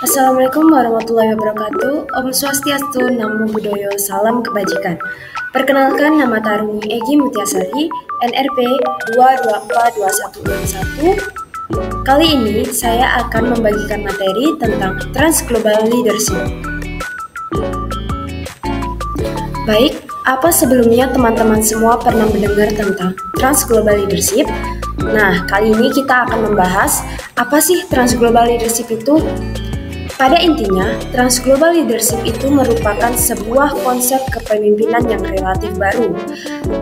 Assalamualaikum warahmatullahi wabarakatuh. Om Swastiastu, Namo Buddhaya, Salam Kebajikan. Perkenalkan, nama Taruni Egi Mutiasari, NRP 2242161. Kali ini saya akan membagikan materi tentang Transglobal Leadership. Baik, apa sebelumnya teman-teman semua pernah mendengar tentang Transglobal Leadership? Nah, kali ini kita akan membahas apa sih Transglobal Leadership itu? Pada intinya, Transglobal Leadership itu merupakan sebuah konsep kepemimpinan yang relatif baru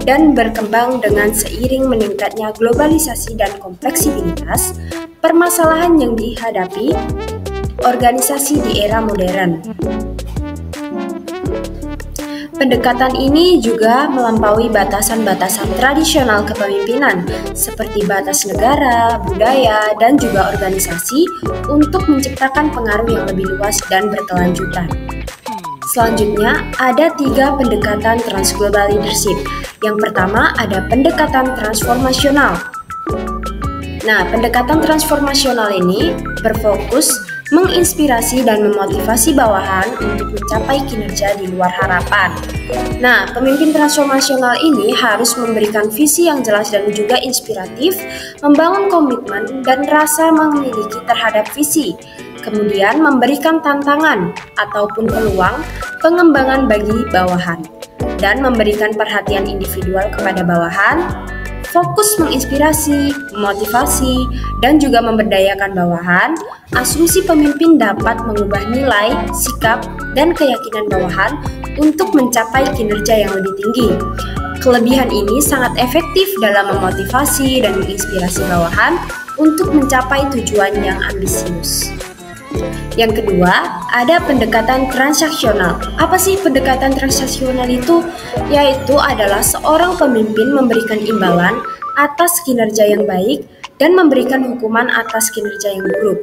dan berkembang dengan seiring meningkatnya globalisasi dan kompleksibilitas permasalahan yang dihadapi organisasi di era modern. Pendekatan ini juga melampaui batasan-batasan tradisional kepemimpinan seperti batas negara, budaya, dan juga organisasi untuk menciptakan pengaruh yang lebih luas dan berkelanjutan. Selanjutnya, ada 3 pendekatan Transglobal Leadership. Yang pertama ada pendekatan transformasional. Nah, pendekatan transformasional ini berfokus menginspirasi dan memotivasi bawahan untuk mencapai kinerja di luar harapan. Nah, pemimpin transformasional ini harus memberikan visi yang jelas dan juga inspiratif, membangun komitmen dan rasa memiliki terhadap visi, kemudian memberikan tantangan ataupun peluang pengembangan bagi bawahan, dan memberikan perhatian individual kepada bawahan, fokus menginspirasi, memotivasi, dan juga memberdayakan bawahan. Asumsi pemimpin dapat mengubah nilai, sikap, dan keyakinan bawahan untuk mencapai kinerja yang lebih tinggi. Kelebihan ini sangat efektif dalam memotivasi dan menginspirasi bawahan untuk mencapai tujuan yang ambisius. Yang kedua, ada pendekatan transaksional. Apa sih pendekatan transaksional itu? Yaitu adalah seorang pemimpin memberikan imbalan atas kinerja yang baik dan memberikan hukuman atas kinerja yang buruk.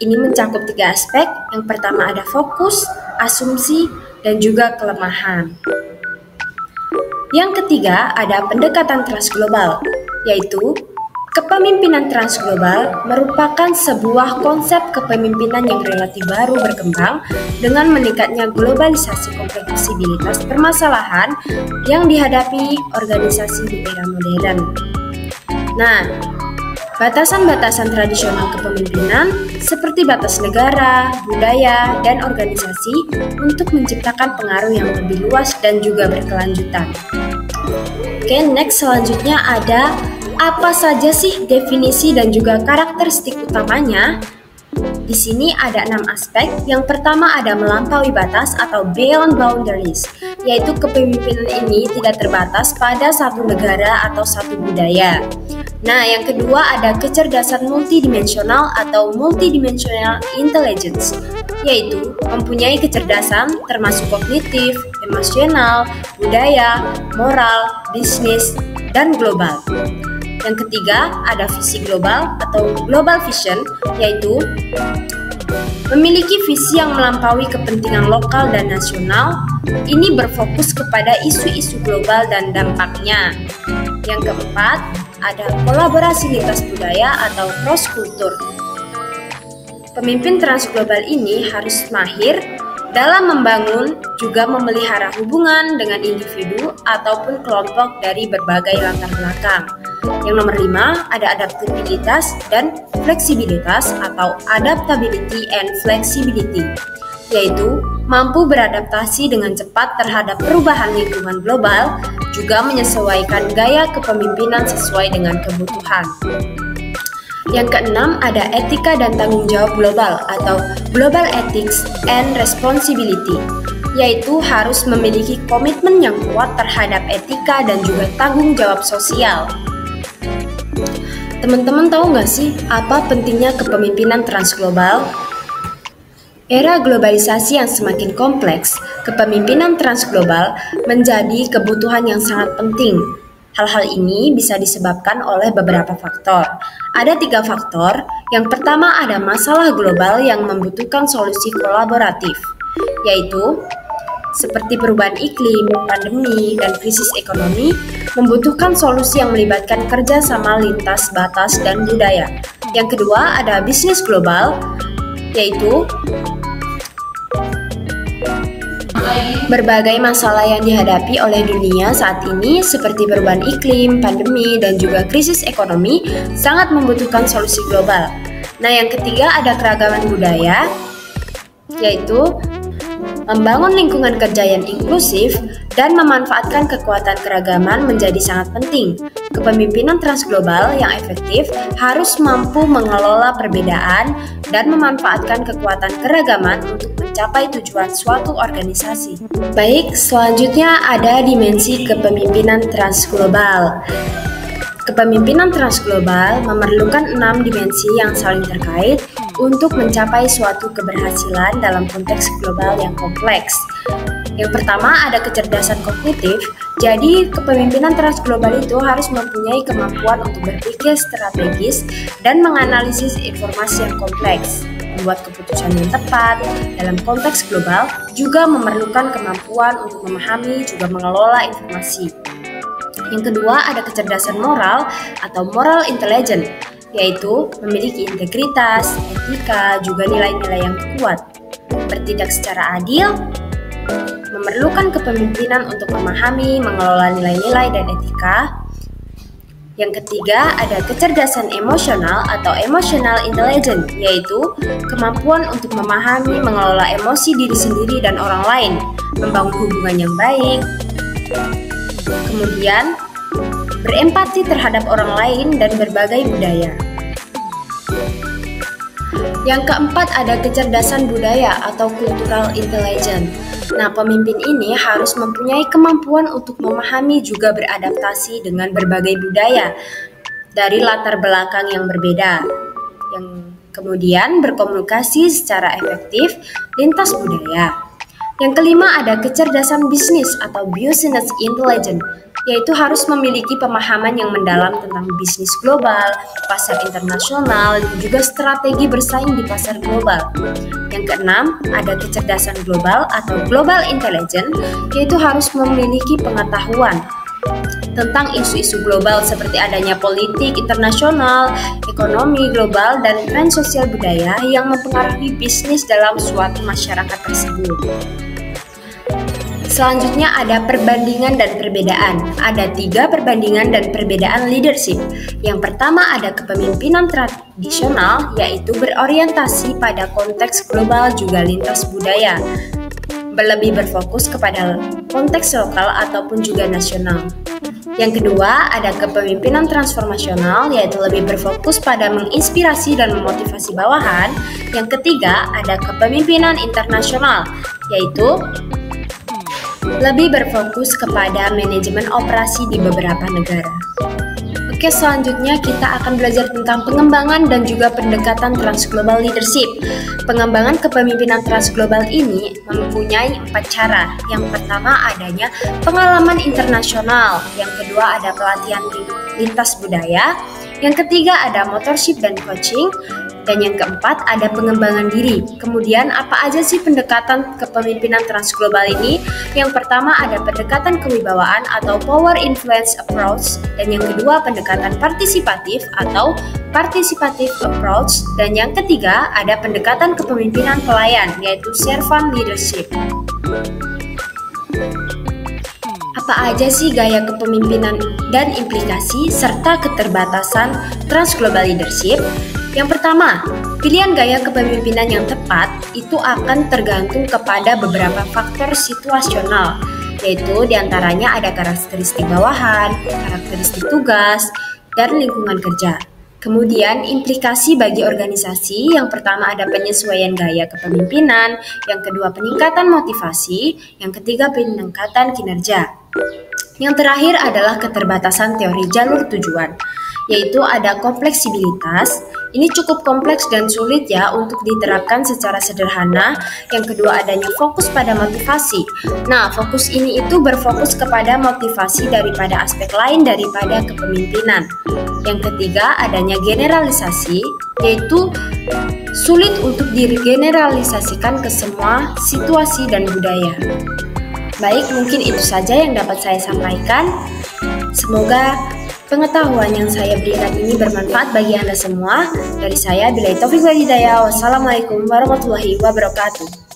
Ini mencakup 3 aspek. Yang pertama ada fokus, asumsi, dan juga kelemahan. Yang ketiga ada pendekatan transglobal, yaitu kepemimpinan transglobal merupakan sebuah konsep kepemimpinan yang relatif baru berkembang dengan meningkatnya globalisasi kompleksibilitas permasalahan yang dihadapi organisasi di era modern. Nah, batasan-batasan tradisional kepemimpinan seperti batas negara, budaya, dan organisasi untuk menciptakan pengaruh yang lebih luas dan juga berkelanjutan. Oke, next selanjutnya ada apa saja sih definisi dan juga karakteristik utamanya? Di sini ada 6 aspek. Yang pertama ada melampaui batas atau beyond boundaries, yaitu kepemimpinan ini tidak terbatas pada satu negara atau satu budaya. Nah, yang kedua ada kecerdasan multidimensional atau multidimensional intelligence, yaitu mempunyai kecerdasan termasuk kognitif, emosional, budaya, moral, bisnis, dan global. Yang ketiga ada visi global atau global vision, yaitu memiliki visi yang melampaui kepentingan lokal dan nasional. Ini berfokus kepada isu-isu global dan dampaknya. Yang keempat ada kolaborasi lintas budaya atau cross kultur. Pemimpin transglobal ini harus mahir dalam membangun juga memelihara hubungan dengan individu ataupun kelompok dari berbagai latar belakang. Yang nomor 5 ada adaptabilitas dan fleksibilitas atau adaptability and flexibility, yaitu mampu beradaptasi dengan cepat terhadap perubahan lingkungan global, juga menyesuaikan gaya kepemimpinan sesuai dengan kebutuhan. Yang keenam ada etika dan tanggung jawab global atau global ethics and responsibility, yaitu harus memiliki komitmen yang kuat terhadap etika dan juga tanggung jawab sosial. Teman-teman tahu nggak sih apa pentingnya kepemimpinan transglobal? Era globalisasi yang semakin kompleks, kepemimpinan transglobal menjadi kebutuhan yang sangat penting. Hal-hal ini bisa disebabkan oleh beberapa faktor. Ada 3 faktor. Yang pertama ada masalah global yang membutuhkan solusi kolaboratif, yaitu seperti perubahan iklim, pandemi, dan krisis ekonomi membutuhkan solusi yang melibatkan kerjasama lintas batas dan budaya. Yang kedua ada bisnis global yaitu berbagai masalah yang dihadapi oleh dunia saat ini seperti perubahan iklim, pandemi, dan juga krisis ekonomi sangat membutuhkan solusi global. Nah, yang ketiga ada keragaman budaya, yaitu membangun lingkungan kerja yang inklusif dan memanfaatkan kekuatan keragaman menjadi sangat penting. Kepemimpinan transglobal yang efektif harus mampu mengelola perbedaan dan memanfaatkan kekuatan keragaman untuk mencapai tujuan suatu organisasi. Baik, selanjutnya ada dimensi kepemimpinan transglobal. Kepemimpinan transglobal memerlukan 6 dimensi yang saling terkait untuk mencapai suatu keberhasilan dalam konteks global yang kompleks. Yang pertama ada kecerdasan kognitif. Jadi kepemimpinan transglobal itu harus mempunyai kemampuan untuk berpikir strategis dan menganalisis informasi yang kompleks. Membuat keputusan yang tepat dalam konteks global juga memerlukan kemampuan untuk memahami juga mengelola informasi. Yang kedua ada kecerdasan moral atau moral intelligence, yaitu memiliki integritas, etika, juga nilai-nilai yang kuat. Bertindak secara adil, memerlukan kepemimpinan untuk memahami, mengelola nilai-nilai dan etika. Yang ketiga ada kecerdasan emosional atau emotional intelligence, yaitu kemampuan untuk memahami, mengelola emosi diri sendiri dan orang lain, membangun hubungan yang baik. Kemudian berempati terhadap orang lain dan berbagai budaya. Yang keempat ada kecerdasan budaya atau cultural intelligence. Nah, pemimpin ini harus mempunyai kemampuan untuk memahami juga beradaptasi dengan berbagai budaya dari latar belakang yang berbeda. Yang kemudian berkomunikasi secara efektif lintas budaya. Yang kelima ada kecerdasan bisnis atau business intelligence, yaitu harus memiliki pemahaman yang mendalam tentang bisnis global, pasar internasional, dan juga strategi bersaing di pasar global. Yang keenam, ada kecerdasan global atau global intelligence, yaitu harus memiliki pengetahuan tentang isu-isu global seperti adanya politik internasional, ekonomi global, dan tren sosial budaya yang mempengaruhi bisnis dalam suatu masyarakat tersebut. Selanjutnya ada perbandingan dan perbedaan. Ada 3 perbandingan dan perbedaan leadership. Yang pertama ada kepemimpinan tradisional, yaitu berorientasi pada konteks global juga lintas budaya. Lebih berfokus kepada konteks lokal ataupun juga nasional. Yang kedua ada kepemimpinan transformasional, yaitu lebih berfokus pada menginspirasi dan memotivasi bawahan. Yang ketiga ada kepemimpinan internasional, yaitu lebih berfokus kepada manajemen operasi di beberapa negara. Oke, selanjutnya kita akan belajar tentang pengembangan dan juga pendekatan transglobal leadership. Pengembangan kepemimpinan transglobal ini mempunyai 4 cara. Yang pertama adanya pengalaman internasional, yang kedua ada pelatihan lintas budaya, yang ketiga ada mentorship dan coaching, dan yang keempat ada pengembangan diri. Kemudian apa aja sih pendekatan kepemimpinan transglobal ini? Yang pertama ada pendekatan kewibawaan atau power influence approach, dan yang kedua pendekatan partisipatif atau participative approach, dan yang ketiga ada pendekatan kepemimpinan pelayan yaitu servant leadership. Apa aja sih gaya kepemimpinan dan implikasi serta keterbatasan transglobal leadership? Yang pertama, pilihan gaya kepemimpinan yang tepat itu akan tergantung kepada beberapa faktor situasional, yaitu diantaranya ada karakteristik bawahan, karakteristik tugas, dan lingkungan kerja. Kemudian implikasi bagi organisasi, yang pertama ada penyesuaian gaya kepemimpinan, yang kedua peningkatan motivasi, yang ketiga peningkatan kinerja. Yang terakhir adalah keterbatasan teori jalur tujuan, yaitu ada kompleksibilitas. Ini cukup kompleks dan sulit ya untuk diterapkan secara sederhana. Yang kedua adanya fokus pada motivasi. Nah, fokus ini itu berfokus kepada motivasi daripada aspek lain daripada kepemimpinan. Yang ketiga adanya generalisasi, yaitu sulit untuk digeneralisasikan ke semua situasi dan budaya. Baik, mungkin itu saja yang dapat saya sampaikan. Semoga pengetahuan yang saya berikan ini bermanfaat bagi Anda semua. Dari saya, Billahi Taufiq wal Hidayah. Wassalamualaikum warahmatullahi wabarakatuh.